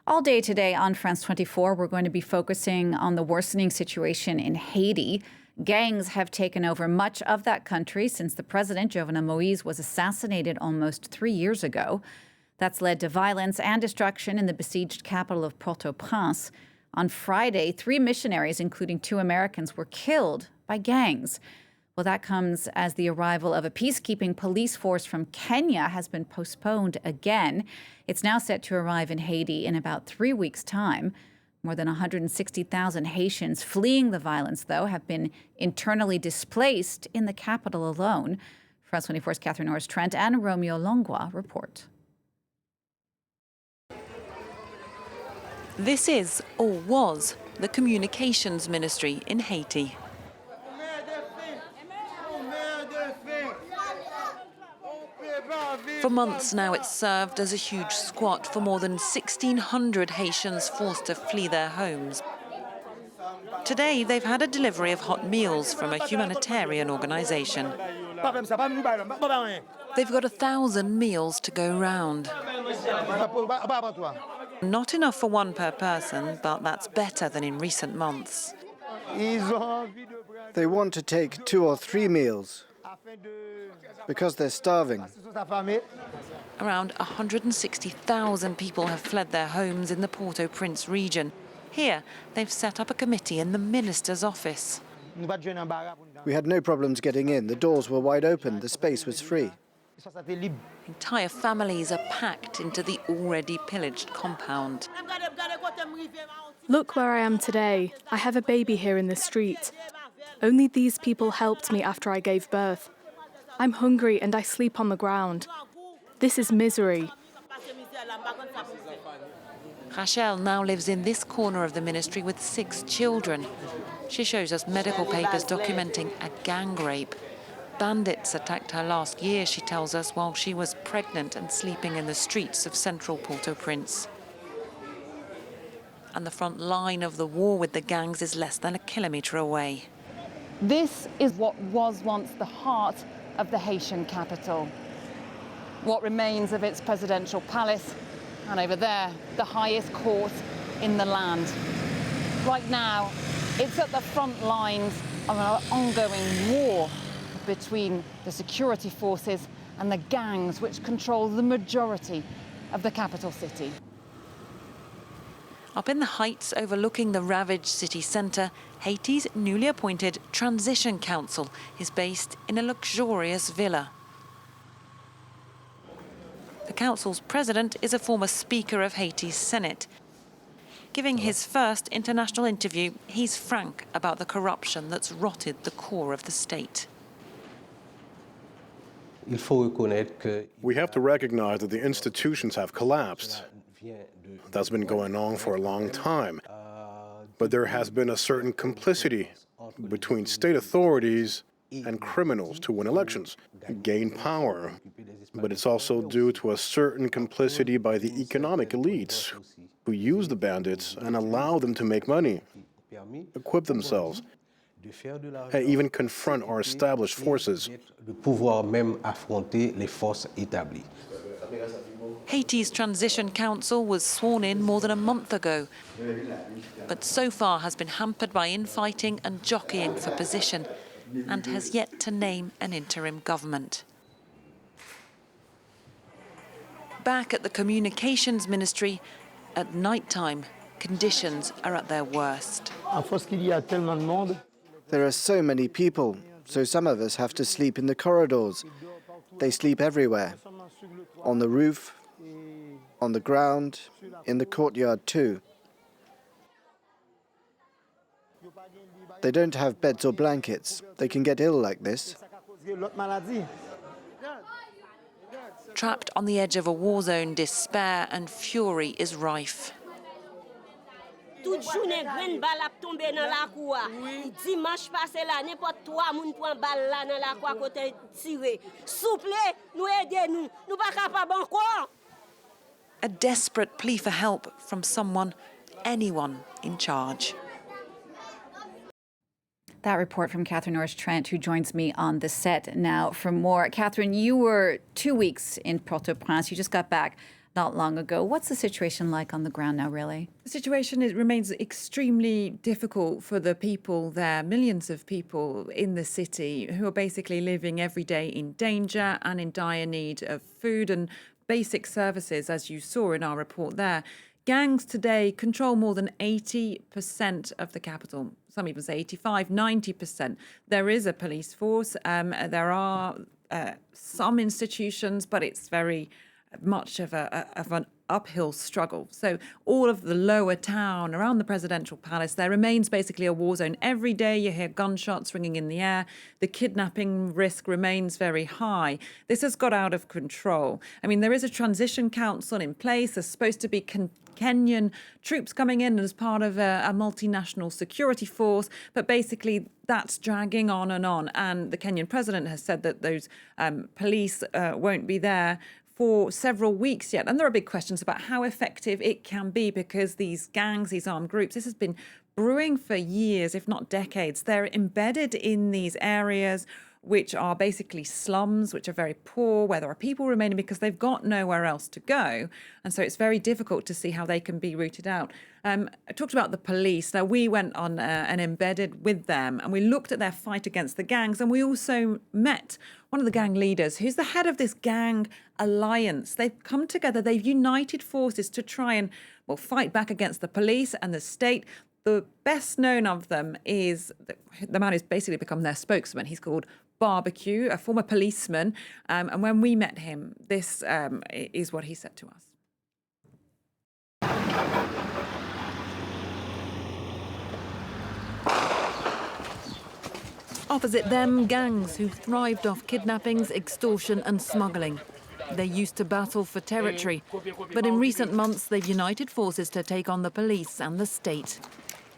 All day today on France 24, we're going to be focusing on the worsening situation in Haiti. Gangs have taken over much of that country since the president, Jovenel Moïse, was assassinated almost 3 years ago. That's led to violence and destruction in the besieged capital of Port-au-Prince. On Friday, 3 missionaries, including 2 Americans, were killed by gangs. Well, that comes as the arrival of a peacekeeping police force from Kenya has been postponed again. It's now set to arrive in Haiti in about 3 weeks' time. More than 160,000 Haitians fleeing the violence, though, have been internally displaced in the capital alone. France 24's Catherine Norris-Trent and Romeo Longwa report. This is, or was, the communications ministry in Haiti. For months now, it's served as a huge squat for more than 1,600 Haitians forced to flee their homes. Today, they've had a delivery of hot meals from a humanitarian organization. They've got 1,000 meals to go round. Not enough for one per person, but that's better than in recent months. They want to take 2 or 3 meals because they're starving. Around 160,000 people have fled their homes in the Port-au-Prince region. Here, they've set up a committee in the minister's office. We had no problems getting in. The doors were wide open. The space was free. Entire families are packed into the already pillaged compound. Look where I am today. I have a baby here in the street. Only these people helped me after I gave birth. I'm hungry and I sleep on the ground. This is misery. Rachel now lives in this corner of the ministry with 6 children. She shows us medical papers documenting a gang rape. Bandits attacked her last year, she tells us, while she was pregnant and sleeping in the streets of central Port-au-Prince. And the front line of the war with the gangs is less than a kilometre away. This is what was once the heart of the Haitian capital. What remains of its presidential palace, and over there, the highest court in the land. Right now, it's at the front lines of an ongoing war between the security forces and the gangs which control the majority of the capital city. Up in the heights overlooking the ravaged city centre, Haiti's newly appointed Transition Council is based in a luxurious villa. The council's president is a former Speaker of Haiti's Senate. Giving his first international interview, he's frank about the corruption that's rotted the core of the state. We have to recognize that the institutions have collapsed. That's been going on for a long time. But there has been a certain complicity between state authorities and criminals to win elections, gain power. But it's also due to a certain complicity by the economic elites who use the bandits and allow them to make money, equip themselves, and even confront our established forces. Haiti's Transition Council was sworn in more than a month ago, but so far has been hampered by infighting and jockeying for position, and has yet to name an interim government. Back at the communications ministry, at night time, conditions are at their worst. There are so many people, so some of us have to sleep in the corridors. They sleep everywhere. On the roof, on the ground, in the courtyard too. They don't have beds or blankets. They can get ill like this. Trapped on the edge of a war zone, despair and fury is rife. Toute journée graine balle a tombé dans la cour. Dimanche passé là n'importe 3 moun prend balle là dans la cour côté tiré. Souple, nous aider nous. Nous pas capable encore. A desperate plea for help from someone, anyone in charge. That report from Catherine Norris-Trent, who joins me on the set now for more. Catherine, you were 2 weeks in Port-au-Prince. You just got back. not long ago. What's the situation like on the ground now, really? The situation remains extremely difficult for the people there, millions of people in the city who are basically living every day in danger and in dire need of food and basic services, as you saw in our report there. Gangs today control more than 80% of the capital. Some even say 85, 90%. There is a police force. There are some institutions, but it's very much of an uphill struggle. So all of the lower town around the presidential palace, there remains basically a war zone. Every day you hear gunshots ringing in the air. The kidnapping risk remains very high. This has got out of control. I mean, there is a transition council in place. There's supposed to be Kenyan troops coming in as part of a multinational security force, but basically that's dragging on. And the Kenyan president has said that those police won't be there for several weeks yet. And there are big questions about how effective it can be, because these gangs, these armed groups, this has been brewing for years, if not decades. They're embedded in these areas which are basically slums, which are very poor, where there are people remaining because they've got nowhere else to go. And so it's very difficult to see how they can be rooted out. I talked about the police. Now, we went on and embedded with them, and we looked at their fight against the gangs, and we also met one of the gang leaders, who's the head of this gang alliance. They've come together, they've united forces to try and, fight back against the police and the state. The best known of them is the man who's basically become their spokesman. He's called Barbecue, a former policeman. And when we met him, this is what he said to us. Opposite them, gangs who thrived off kidnappings, extortion and smuggling. They used to battle for territory, but in recent months they've united forces to take on the police and the state.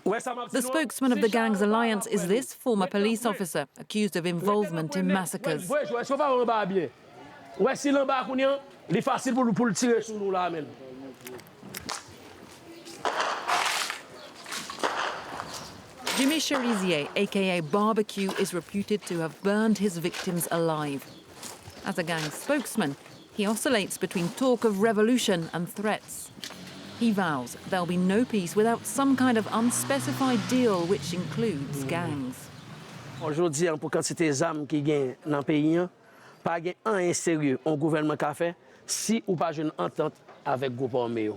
The spokesman of the Gangs Alliance is this former police officer accused of involvement in massacres. Jimmy Cherizier, aka Barbecue, is reputed to have burned his victims alive. As a gang spokesman, he oscillates between talk of revolution and threats. He vows there'll be no peace without some kind of unspecified deal which includes gangs. Aujourd'hui, pour quantité d'armes qui gagne dans le pays, pas gain un sérieux un gouvernement qu'a fait si ou pas une entente avec groupe armé.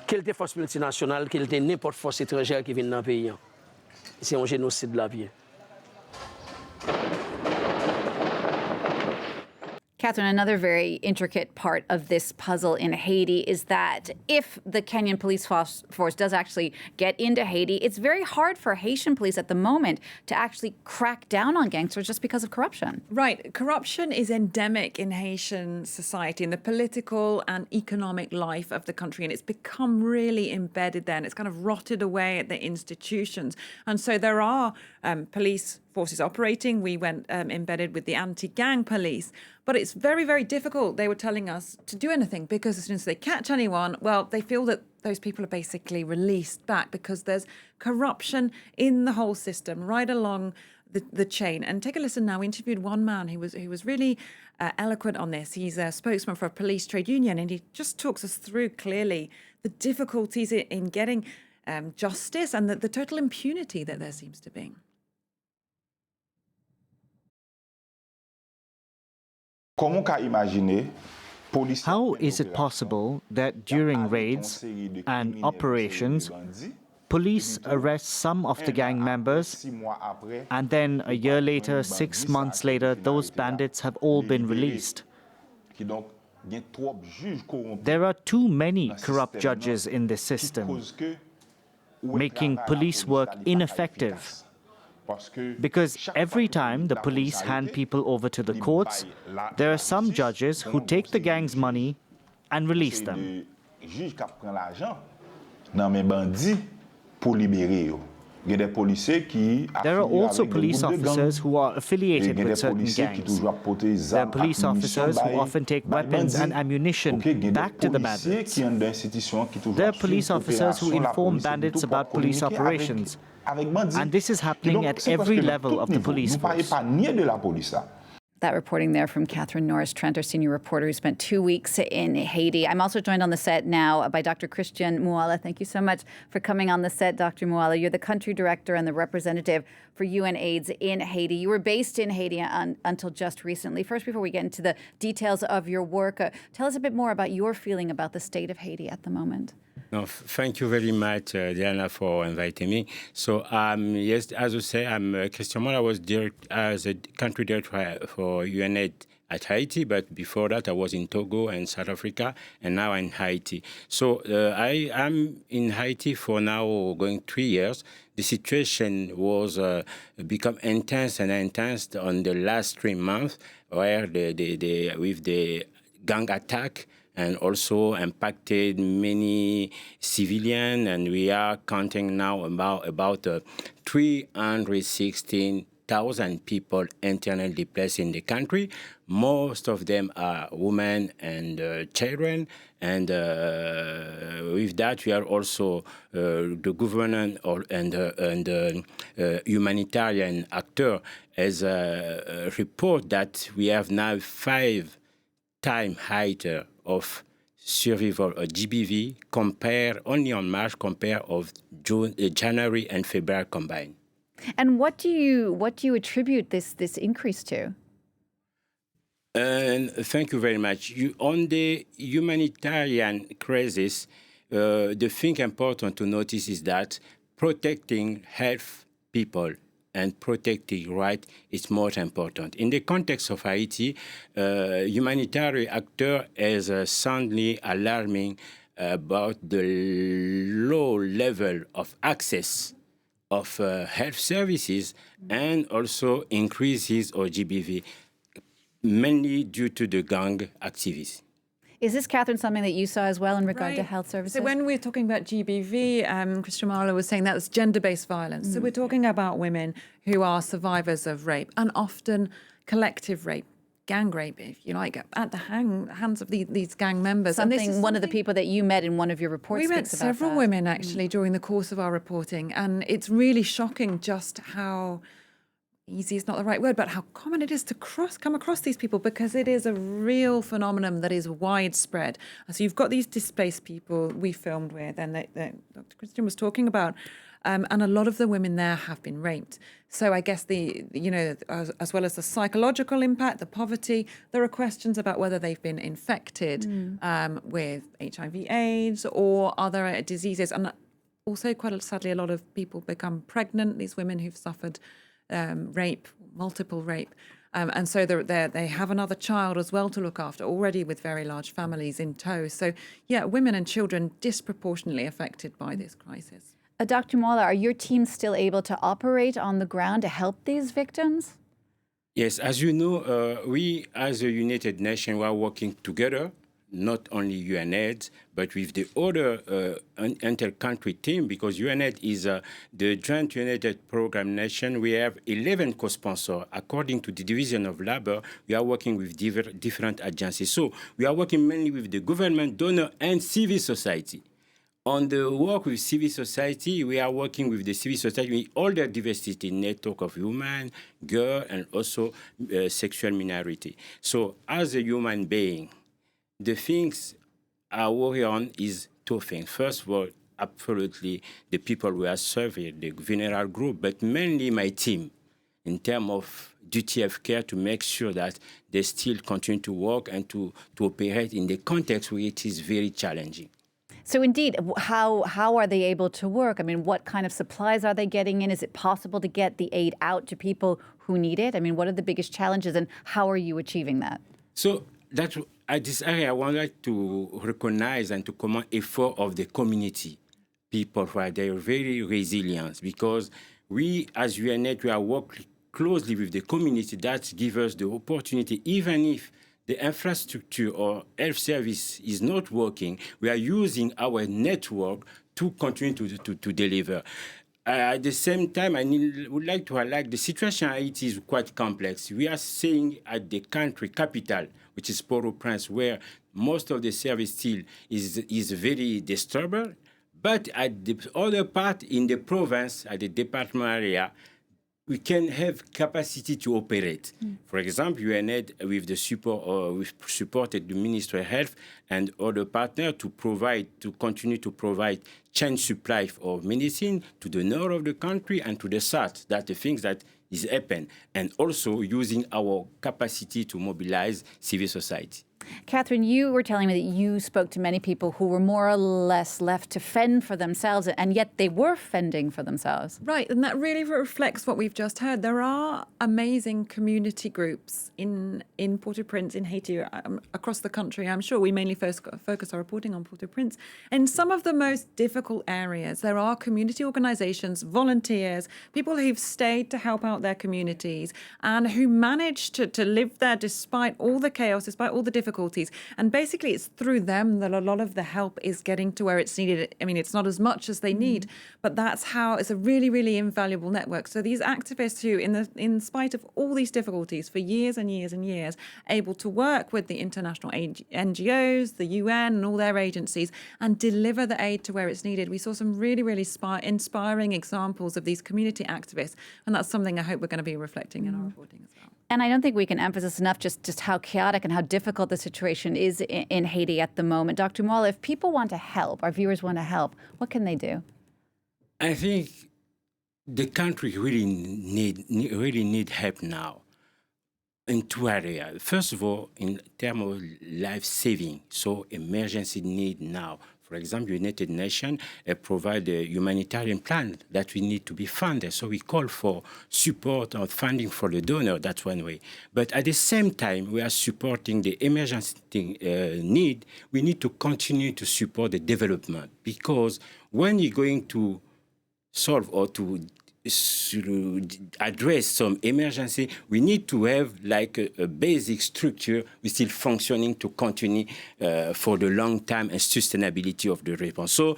Quelle était force multinationale, quelle était n'importe force étrangère qui vient dans le pays. C'est un génocide de la vie. Catherine, another very intricate part of this puzzle in Haiti is that if the Kenyan police force does actually get into Haiti, it's very hard for Haitian police at the moment to actually crack down on gangsters just because of corruption. Right. Corruption is endemic in Haitian society, in the political and economic life of the country, and it's become really embedded there, and it's kind of rotted away at the institutions. And so there are police forces operating. We went embedded with the anti-gang police. But it's very, very difficult, they were telling us, to do anything, because as soon as they catch anyone, well, they feel that those people are basically released back because there's corruption in the whole system right along the chain. And take a listen now. We interviewed one man who was really eloquent on this. He's a spokesman for a police trade union, and he just talks us through clearly the difficulties in getting justice and the total impunity that there seems to be. How is it possible that during raids and operations, police arrest some of the gang members, and then a year later, 6 months later, those bandits have all been released? There are too many corrupt judges in this system, making police work ineffective. Because every time the police hand people over to the courts, there are some judges who take the gang's money and release them. There are also police officers who are affiliated with certain gangs. There are police officers who often take weapons and ammunition back to the bandits. There are police officers who inform bandits about police operations. And this is happening at every level of the police force. That reporting there from Catherine Norris-Trent, our senior reporter who spent 2 weeks in Haiti. I'm also joined on the set now by Dr. Christian Mouala. Thank you so much for coming on the set, Dr. Mouala. You're the country director and the representative for UNAIDS in Haiti. You were based in Haiti until just recently. First, before we get into the details of your work, tell us a bit more about your feeling about the state of Haiti at the moment. No, thank you very much, Diana, for inviting me. So, yes, as you say, I'm Christian Mouala. I was as a country director for UNAID at Haiti, but before that, I was in Togo and South Africa, and now I'm in Haiti. So, I am in Haiti for now going 3 years. The situation was become intense and intense on the last 3 months, where with the gang attack, and also impacted many civilians, and we are counting now about 316,000 people internally displaced in the country. Most of them are women and children, and with that we are also the government and humanitarian actor as a report that we have now 5 times higher of survival of GBV compare only on March compare of January and February combined. And what do you attribute this increase to? And thank you very much. On the humanitarian crisis, the thing important to notice is that protecting health people and protecting right is more important. In the context of Haiti, humanitarian actor is soundly alarming about the low level of access of health services and also increases of GBV, mainly due to the gang activities. Is this, Catherine, something that you saw as well in regard to health services? So when we're talking about GBV, Christian Mouala was saying that was gender-based violence. So we're talking about women who are survivors of rape, and often collective rape, gang rape, if you like, at the hands of these gang members. One of the people that you met in one of your reports we met speaks about several that. women, actually, during the course of our reporting, and it's really shocking just how easy is not the right word, but how common it is to come across these people, because it is a real phenomenon that is widespread. So you've got these displaced people we filmed with, and that Dr. Christian was talking about, and a lot of the women there have been raped. So I guess as well as the psychological impact, the poverty, there are questions about whether they've been infected with HIV/AIDS or other diseases, and also quite sadly, a lot of people become pregnant. These women who've suffered rape, multiple rape. And so they have another child as well to look after, already with very large families in tow. So, yeah, women and children disproportionately affected by this crisis. Dr. Mouala, are your teams still able to operate on the ground to help these victims? Yes, as you know, we as a United Nations, we are working together, not only UNAIDS, but with the other inter-country team, because UNAIDS is the Joint United Program Nation. We have 11 co-sponsors. According to the Division of Labor, we are working with different agencies. So we are working mainly with the government, donor, and civil society. On the work with civil society, we are working with the civil society with all their diversity network of women, girls, and also sexual minority. So as a human being, the things I worry on is 2 things. First of all, absolutely the people we are serving, the vulnerable group, but mainly my team in terms of duty of care to make sure that they still continue to work and to operate in the context where it is very challenging. So indeed, how are they able to work? I mean, what kind of supplies are they getting in? Is it possible to get the aid out to people who need it? I mean, what are the biggest challenges, and how are you achieving that? So that at this area, I would like to recognize and to commend effort of the community people who are there, very resilient, because we as UNAIDS, we are working closely with the community. That gives us the opportunity, even if the infrastructure or health service is not working, we are using our network to continue to deliver. At the same time, I would like to highlight the situation in Haiti is quite complex. We are seeing at the country capital, which is Port-au-Prince, where most of the service still is very disturbed. But at the other part in the province, at the department area, we can have capacity to operate. For example, UNAID, with the support, we've supported the Ministry of Health and other partners to continue to provide chain supply of medicine to the north of the country and to the south. That's the things that is happen, and also using our capacity to mobilize civil society. Catherine, you were telling me that you spoke to many people who were more or less left to fend for themselves, and yet they were fending for themselves. Right, and that really reflects what we've just heard. There are amazing community groups in Port-au-Prince, in Haiti, across the country. I'm sure we mainly focus our reporting on Port-au-Prince. In some of the most difficult areas, there are community organizations, volunteers, people who've stayed to help out their communities and who managed to live there despite all the chaos, despite all the difficulties. And basically, it's through them that a lot of the help is getting to where it's needed. I mean, it's not as much as they need, but that's how it's a really, really invaluable network. So these activists who, in spite of all these difficulties for years and years and years, able to work with the international NGOs, the UN and all their agencies and deliver the aid to where it's needed. We saw some really, really inspiring examples of these community activists. And that's something I hope we're going to be reflecting in our reporting as well. And I don't think we can emphasize enough just how chaotic and how difficult the situation is in Haiti at the moment. Dr. Mwala, if people want to help, our viewers want to help, what can they do? I think the country really need help now in two areas. First of all, in terms of life saving, so emergency need now. For example, United Nations provide a humanitarian plan that we need to be funded. So we call for support or funding for the donor. That's one way. But at the same time, we are supporting the emergency need. We need to continue to support the development, because when you're going to solve or to address some emergency, we need to have like a basic structure we still functioning to continue for the long time and sustainability of the response. So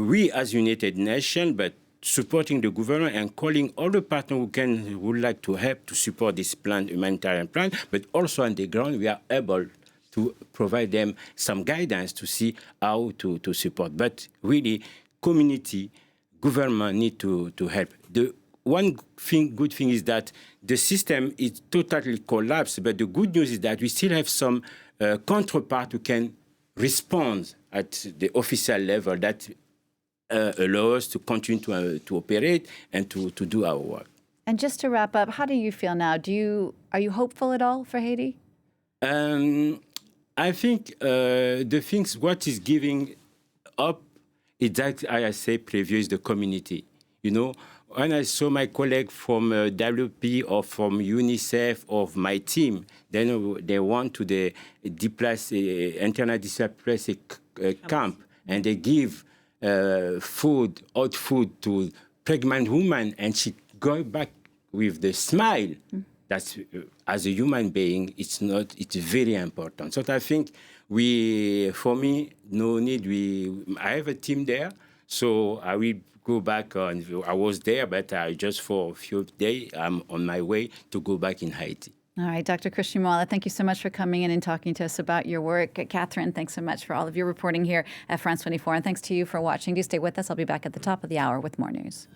we as United Nations, but supporting the government and calling all the partners who would like to help to support this plan, humanitarian plan, but also on the ground we are able to provide them some guidance to see how to support. But really, community, government need to help. The one good thing is that the system is totally collapsed, but the good news is that we still have some counterpart who can respond at the official level that allow us to continue to operate and to do our work. And just to wrap up, how do you feel now? Are you hopeful at all for Haiti? I think what is giving up, exactly as I said previously, the community. You know, when I saw my colleague from WP or from UNICEF or my team, then they went to the internal displaced camp, and they give hot food to pregnant woman, and she go back with the smile. That's as a human being, it's very important. So I think for me, no need. I have a team there, so I will go back. I was there, but just for a few days, I'm on my way to go back in Haiti. All right, Dr. Christian Mwala, thank you so much for coming in and talking to us about your work. Catherine, thanks so much for all of your reporting here at France 24, and thanks to you for watching. Do stay with us. I'll be back at the top of the hour with more news.